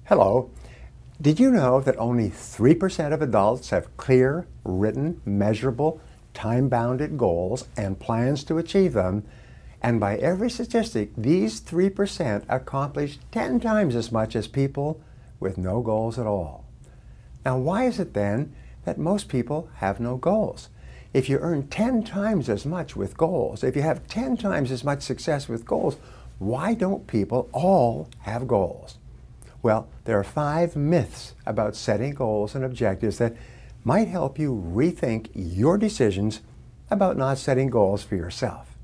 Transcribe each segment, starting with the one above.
Hello. Did you know that only 3% of adults have clear, written, measurable, time-bounded goals and plans to achieve them? And by every statistic, these 3% accomplish 10 times as much as people with no goals at all. Now, why is it then that most people have no goals? If you earn 10 times as much with goals, if you have 10 times as much success with goals, why don't people all have goals? Well, there are 5 myths about setting goals and objectives that might help you rethink your decisions about not setting goals for yourself.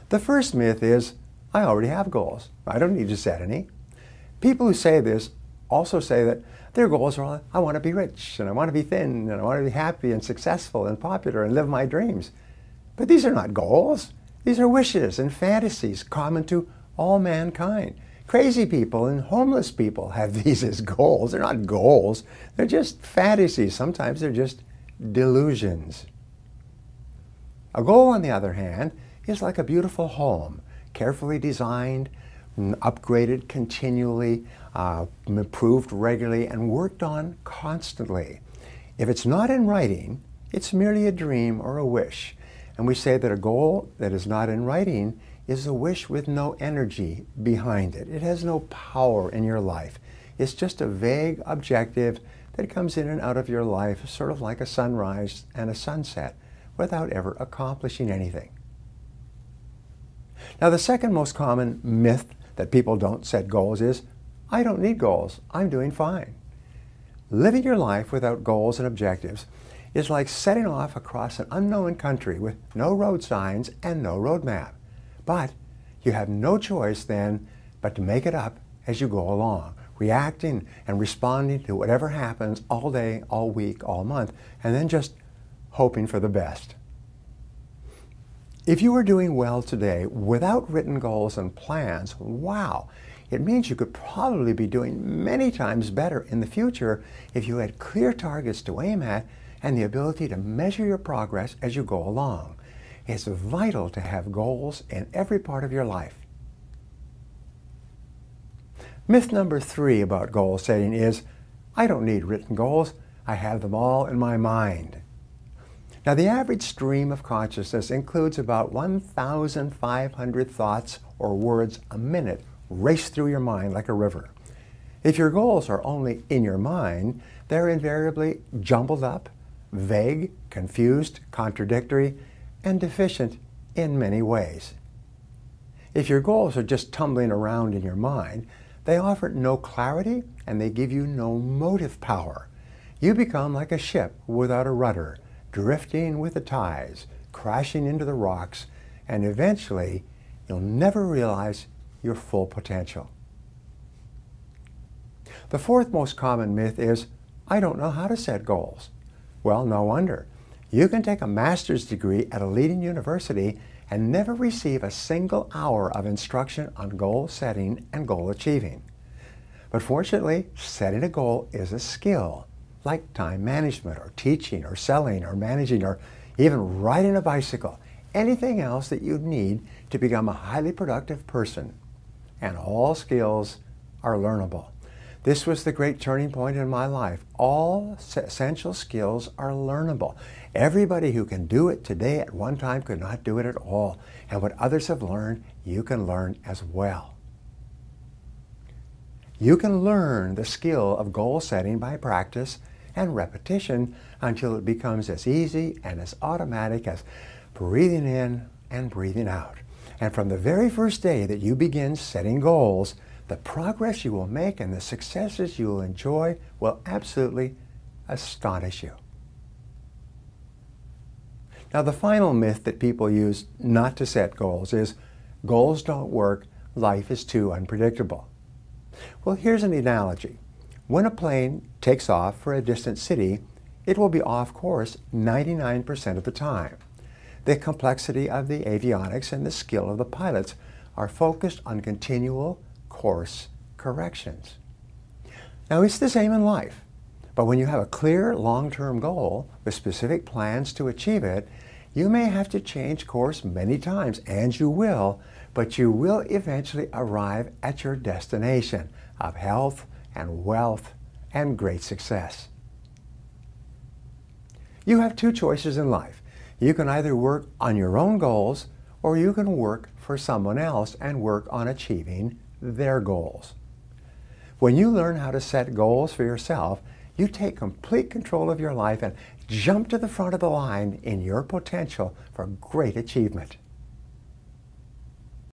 The first myth is, I already have goals. I don't need to set any. People who say this also say that their goals are, I want to be rich, and I want to be thin, and I want to be happy and successful and popular and live my dreams. But these are not goals. These are wishes and fantasies common to all mankind. Crazy people and homeless people have these as goals. They're not goals. They're just fantasies. Sometimes they're just delusions. A goal, on the other hand, is like a beautiful home, carefully designed, upgraded continually, improved regularly, and worked on constantly. If it's not in writing, it's merely a dream or a wish. And we say that a goal that is not in writing is a wish with no energy behind it. It has no power in your life. It's just a vague objective that comes in and out of your life, sort of like a sunrise and a sunset, without ever accomplishing anything. Now, the second most common myth that people don't set goals is, I don't need goals. I'm doing fine. Living your life without goals and objectives is like setting off across an unknown country with no road signs and no road map. But you have no choice then but to make it up as you go along, reacting and responding to whatever happens all day, all week, all month, and then just hoping for the best. If you are doing well today without written goals and plans, wow, it means you could probably be doing many times better in the future if you had clear targets to aim at and the ability to measure your progress as you go along. It's vital to have goals in every part of your life. Myth number 3 about goal setting is, I don't need written goals. I have them all in my mind. Now, the average stream of consciousness includes about 1,500 thoughts or words a minute race through your mind like a river. If your goals are only in your mind, they're invariably jumbled up, vague, confused, contradictory, and deficient in many ways. If your goals are just tumbling around in your mind, they offer no clarity and they give you no motive power. You become like a ship without a rudder, drifting with the tides, crashing into the rocks, and eventually you'll never realize your full potential. The fourth most common myth is, I don't know how to set goals. Well, no wonder. You can take a master's degree at a leading university and never receive a single hour of instruction on goal setting and goal achieving. But fortunately, setting a goal is a skill, like time management or teaching or selling or managing or even riding a bicycle, anything else that you need to become a highly productive person. And all skills are learnable. This was the great turning point in my life. All essential skills are learnable. Everybody who can do it today at one time could not do it at all. And what others have learned, you can learn as well. You can learn the skill of goal setting by practice and repetition until it becomes as easy and as automatic as breathing in and breathing out. And from the very first day that you begin setting goals, the progress you will make and the successes you will enjoy will absolutely astonish you. Now, the final myth that people use not to set goals is, goals don't work, life is too unpredictable. Well, here's an analogy. When a plane takes off for a distant city, it will be off course 99% of the time. The complexity of the avionics and the skill of the pilots are focused on continual course corrections. Now, it's the same in life, but when you have a clear long-term goal with specific plans to achieve it, you may have to change course many times, and you will, but you will eventually arrive at your destination of health and wealth and great success. You have two choices in life. You can either work on your own goals, or you can work for someone else and work on achieving their goals. When you learn how to set goals for yourself, you take complete control of your life and jump to the front of the line in your potential for great achievement.